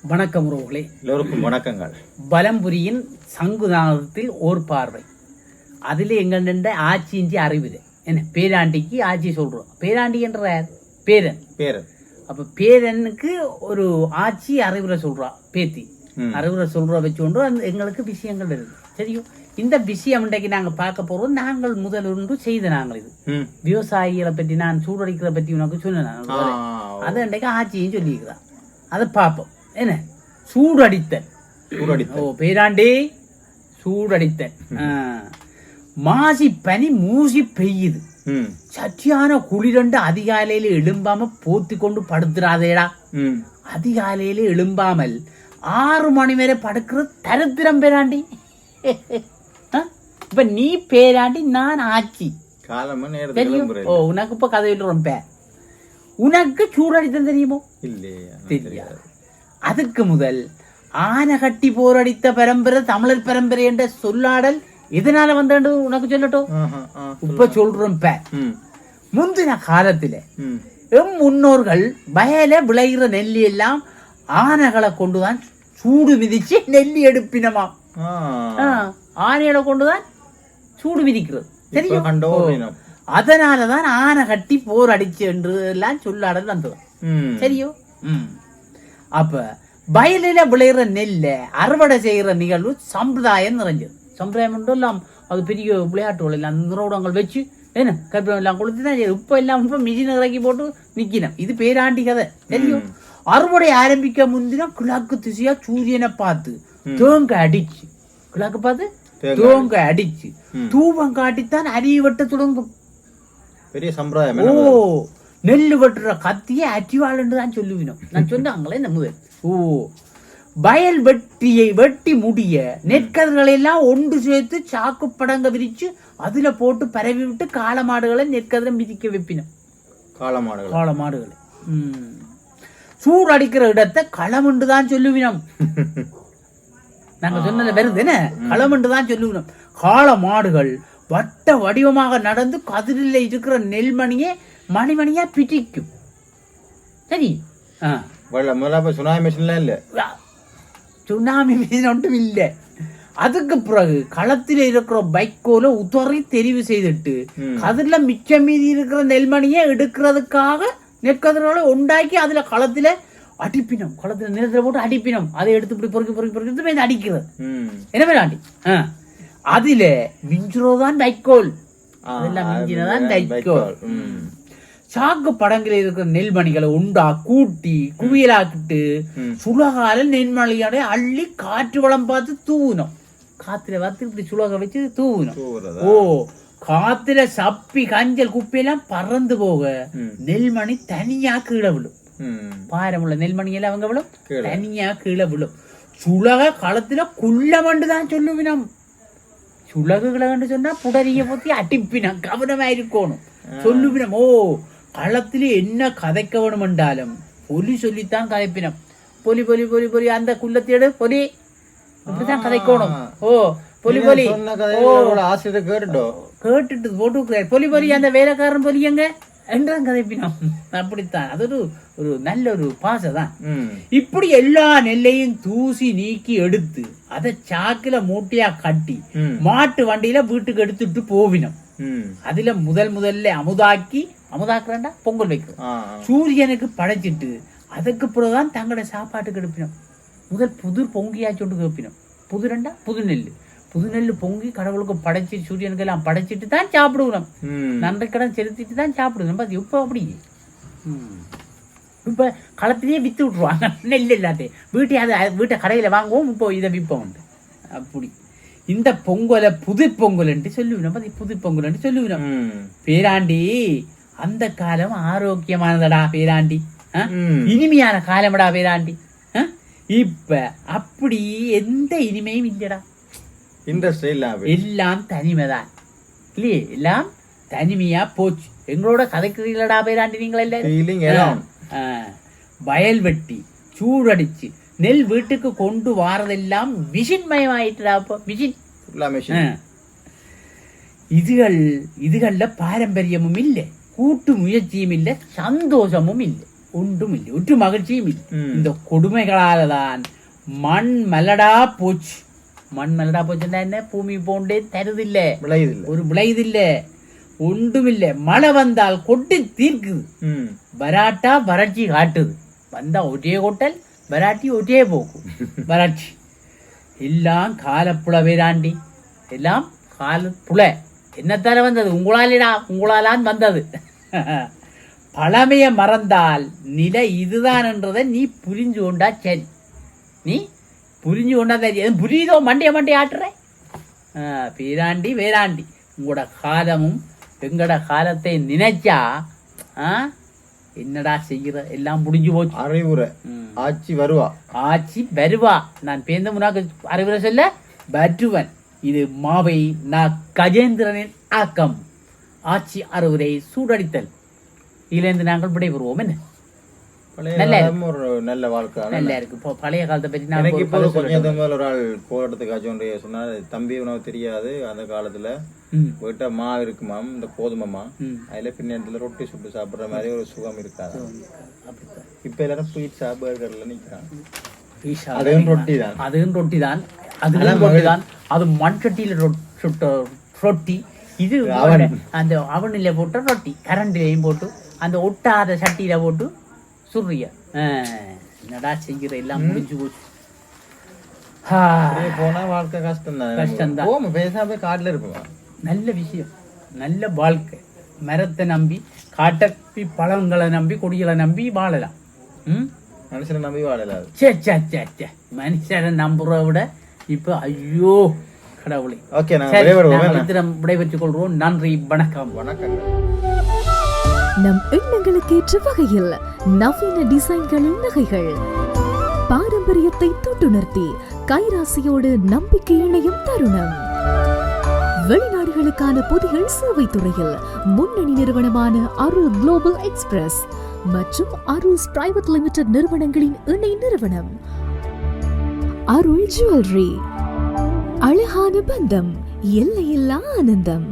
வணக்கம் உறவுகளே, எல்லோருக்கும் வணக்கங்கள். பலம்புரியின் சங்குநாதத்தில் ஓர் பார்வை. அதில் எங்கள் நின்ற ஆட்சியின்றி அறிவுது என்ன பேராண்டிக்கு ஆட்சி சொல்றோம். பேராண்டி என்ற பேரன் பேரன். அப்ப பேரனுக்கு ஒரு ஆட்சி அறிவுரை சொல்றா, பேத்தி அறிவுரை சொல்ற வச்சுக்கொண்டு அந்த எங்களுக்கு விஷயங்கள் வருது. தெரியும், இந்த விஷயம் இன்றைக்கு நாங்க பார்க்க போறோம். நாங்கள் முதல் ஒன்று செய்த நாங்கள் இது விவசாயிகளை பற்றி நான் சூடடிக்கிறத பற்றி உனக்கு சொன்னேன். அதை இன்றைக்கு ஆட்சியும் சொல்லியிருக்கிறான். அதை பார்ப்போம். என்ன சூடடித்தல்? ஓ பேராண்டி சூடடித்தல். மாசி பனி மூசி பெய்யுது, சச்சியான குளிரண்டு அதிகாலையில எழும்பாம போத்தி கொண்டு படுத்துறாதேடா. அதிகாலையில எழும்பாமல் 6 மணி வரை படுக்கிற தரித்திரம் பேராண்டி. இப்ப நீ பேராண்டி, நான் ஆட்சி. ஓ உனக்கு இப்ப கதை ரொம்ப. உனக்கு சூடடித்தல் தெரியுமோ? தெரியாது. அதுக்கு முதல் ஆனை கட்டி போரடித்த பரம்பரை தமிழர் பரம்பரை என்ற சொல்லாடல் எதனால வந்தது உனக்கு சொல்லட்டும். இப்ப சொல்றோம். முந்தின காலத்துல எம் முன்னோர்கள் வயல விளைகிற நெல்லி எல்லாம் ஆனைகளை கொண்டுதான் சூடு மிதிச்சு நெல்லி எடுப்பினமா. ஆனைகளை கொண்டுதான் சூடு மிதிக்கிறது தெரியும். அதனாலதான் ஆனை கட்டி போர் அடிச்சு என்று எல்லாம் சொல்லாடல் வந்தது. சரியோ? அப்ப வயலில விளையிற நெல்ல அறுவடை செய்யற நிகழ்வு சம்பிரதாயம் நிறைஞ்சது. சம்பிரதாயம் எல்லாம் அது பெரிய விளையாட்டுகள் எல்லாம் நிறுவனங்கள் வச்சு என்ன கற்பனை எல்லாம் கொடுத்துதான். இப்ப எல்லாம் இப்ப மிஷின் இறக்கி போட்டு நிக்கணும். இது பேராண்டி கதை தெரியும். அறுவடை ஆரம்பிக்க முந்தின கிழக்கு திசையா சூரியனை பார்த்து தேங்காய் அடிச்சு, கிழக்கு பார்த்து தேங்காய் அடிச்சு தூபம் காட்டித்தான் அரிய வெட்ட தொடங்கும். பெரிய சம்பிரதாயம். ஓ நெல்லு வெட்டுற கத்திய அற்றிவாள்ன்னு தான் சொல்லுவினோம். நான் சொன்னாங்களே இந்த முதல். ஓ வயல் வெட்டியை வெட்டி முடிய நெற்கதிர்களை எல்லாம் ஒன்று சேர்த்து சாக்கு படங்க விரிச்சு அதுல போட்டு பரவி விட்டு காளமாடுகளை நெற்கதிரை மிதிக்க வைப்பினோம். காளமாடுகளை சூடு அடிக்கிற இடத்தை களமுண்டு தான் சொல்லுவினோம். நாங்க சொன்னது வருது என்ன, களமுண்டு தான் சொல்லுவினோம். காளமாடுகள் வட்ட வடிவமாக நடந்து கதிரில் இருக்கிற நெல்மணியை மணிமணியா பிடிக்கும். சரி, சுனாமி மிஷின் இல்ல, சுனாமி மிஷின் ஒன்றும் இல்லை. அதுக்கு பிறகு களத்தில் இருக்கிற பைக்கோல உதறி தெரிவு செய்துட்டு கதிரில மிச்சம் மீதி இருக்கிற நெல்மணியை எடுக்கிறதுக்காக நெற்கதிர்களை உண்டாக்கி அதுல களத்துல அடிப்பினோம். களத்துல நிலத்துல போட்டு அடிப்பினோம். அதை எடுத்து இப்படி பொறுக்கி பொறுக்கி பொறுக்கி அடிக்கிறது. என்ன வேண்டாண்டி? அதுல மிஞ்சுறதுதான் வைக்கோல். அதெல்லாம் மிஞ்சினதான் வைக்கோல். சாக்கு படங்கில இருக்கிற நெல்மணிகளை உண்டா கூட்டி குவியலாக்கிட்டு சுலகால நெல்மணியோட அள்ளி காற்று வளம் பார்த்து தூவினோம். காத்துல பார்த்து இப்படி சுலக வச்சு தூவினோம். ஓ காத்துல சப்பி கஞ்சல் குப்பையெல்லாம் பறந்து போக நெல்மணி தனியா கீழே விழும். பாரமுள்ள நெல்மணி எல்லாம் அவங்க விழும், தனியா கீழே விழும். சுலக களத்துல குள்ளமண்டு தான் சொல்லுவினோம். சுலகுகளை கண்டு சொன்னா புடரிய பத்தி அடிப்பினம். கவனமா இருக்கணும் சொல்லுவினம். ஓ களத்திலே என்ன கதைக்க வேணும் என்றாலும் பொலி சொல்லித்தான் கதைப்பினம். பொலி பொலி பொலி பொலி அந்த குள்ளத்தேடு பொலி இப்படித்தான் கதைக்கணும். ஓ பொலி பொலி ஆசிரியர் கேட்டுட்டு போட்டு பொலி பொலி அந்த வேலைக்காரன் பொலியங்க என்றுதான் கதைப்பினம். அப்படித்தான். அது ஒரு நல்ல ஒரு பாசைதான். இப்படி எல்லா நெல்லையும் தூசி நீக்கி எடுத்து அதை சாக்குல மூட்டையா கட்டி மாட்டு வண்டியில வீட்டுக்கு எடுத்துட்டு போவினோம். அதுல முதல்ல அமுதாக்குறா பொங்கல் வைக்கிறோம். சூரியனுக்கு படைச்சிட்டு அதுக்கு பிறகுதான் தங்களோட சாப்பாட்டுக்கு எடுப்பினோம். முதல் புது பொங்கியாச்சோண்டு கேப்பினோம். புது நெல்லு பொங்கி கடவுளுக்கு படைச்சு சூரியனுக்கு எல்லாம் படைச்சிட்டு தான் சாப்பிடுவோம். நன்றி கடன் செலுத்திட்டு தான் சாப்பிடுவோம். அது இப்ப அப்படி இப்ப களத்திலேயே வித்து விட்டுருவாங்க நெல் எல்லாத்தையும். வீட்டை கடையில வாங்குவோம். இப்போ இதை விற்போம். அப்படி இந்த பொங்கலை புது பொங்கல் என்று சொல்லுவினோம். புது பொங்கல் என்று சொல்லுவினோம். பேராண்டி அந்த காலம் ஆரோக்கியமானதடா பேராண்டி. இனிமையான காலம்டா பேராண்டி. இப்ப அப்படி எந்த இனிமையும் இல்லடா. எல்லாம் தனிமைதான் இல்லையே, எல்லாம் தனிமையா போச்சு. எங்களோட கதைக்கிறீங்களடா பேராண்டி நீங்கள் எல்லாம். வயல் வெட்டி சூடடிச்சு நெல் வீட்டுக்கு கொண்டு வாரதெல்லாம் மிஷின் மயமாயிட்டுடா. மிஷின். இதுகள்ல பாரம்பரியமும் இல்லை, கூட்டு முயற்சியும் இல்லை, சந்தோஷமும் இல்லை. ஒன்றும் இல்லை, ஒற்று மகிழ்ச்சியும் இல்லை. ம். இந்த கொடுமைகளால தான் மண் மலடா போச்சு. மண் மலடா போச்சுன்னா என்ன, பூமி போண்டே தருதில்லை, விளையுதில்லை. ஒரு விளையுதில்லை, ஒன்றுமில்லை. மழை வந்தால் கொட்டி தீர்க்குது, ம். வராட்டா வறட்சி காட்டுது. வந்தா ஒரே கொட்டல், வராட்டி ஒரே போக்கும் வறட்சி. எல்லாம் காலப்புல வேறாண்டி, எல்லாம் காலப்புல. என்னத்தால வந்தது? உங்களாலடா, உங்களாலான் வந்தது. பழமைய மறந்தால் நிலை இதுதான் என்றதை நீ புரிஞ்சு கொண்டா சரி. நீ புரிஞ்சு கொண்டா சரி. எதுவும் புரியுதோ? மண்டைய ஆட்டுற பேராண்டி வேறாண்டி. உங்களோட காலமும் எங்கட காலத்தை நினைச்சா என்னடா செய்கிற, எல்லாம் முடிஞ்சு போச்சு. அறிவுரை ஆட்சி வருவா, ஆட்சி வருவா. நான் பேந்த முன்னாக்கு அறிவுரை சொல்ல வருவன். இது மாவை நான் கஜேந்திரனின் ஆக்கம். ஆட்சி அறிவுரை சூடடித்தல். இதிலிருந்து நாங்கள் விடைபெறுவோம். என்ன பழைய நல்லா காலம் ஒரு நல்ல வாழ்க்கை. நல்லா இருக்கு. இப்போ பழைய காலத்தை பற்றி எனக்கு இப்போ நான் கொஞ்சம் மேல ஒரு ஆள் போராட்டத்துக்காச்சும் ஒன்றைய சொன்னார். தம்பி உனக்கு தெரியாது, அந்த காலத்துல போயிட்டா மா இருக்குமாம், இந்த கோதுமைமா, அதுல பின்னத்துல ரொட்டி சுட்டு சாப்பிடுற மாதிரி ஒரு சுகம் இருக்காது. இப்ப எல்லாரும் பீட்சா பர்கர்ல நிக்கிறாங்க. அதுவும் ரொட்டி தான், அதுவும் ரொட்டி தான், அதுவும் ரொட்டி தான். அது மண் சட்டியில சுட்ட ரொட்டி. இது அந்த அவனில போட்ட ரொட்டி, கரண்டிலையும் போட்டு அந்த ஒட்டாத சட்டியில போட்டு சுடுறிய. என்னடா செய்கிற, எல்லாம் முடிஞ்சு போச்சு. போனா வாழ்க்கை கஷ்டம் தான். கஷ்டம்தான். பேசாம காட்டுல இருப்போம். நல்ல விஷயம், நல்ல வாழ்க்கை. மரத்தை நம்பி, காட்டப்பி பழங்களை நம்பி, கொடிகளை நம்பி வாழலாம். மனுஷனை நம்பி வாழலாம். சே மனுஷனை நம்புறத விட இப்ப ஐயோ கடவுளை. ஓகே, நாங்கள் விடைபெற்றுக் கொள்வோம். நன்றி, வணக்கம். வணக்கம். நம் எண்ணங்களுக்கு ஏற்ற வகையில் நவீன டிசைன்களின் நகைகள், பாரம்பரியத்தை தொட்டுணர்த்தி கைராசியோடு நம்பிக்கை இணையும் தருணம். வெளிநாடுகளுக்கான பொதிகள் சேவை துறையில் முன்னணி நிறுவனமான அருள் குளோபல் எக்ஸ்பிரஸ் மற்றும் அருள் பிரைவேட் லிமிடெட் நிறுவனங்களின் இணை நிறுவனம் அருள் ஜுவல்லரி. அழகான பந்தம், எல்லையில்லா ஆனந்தம்.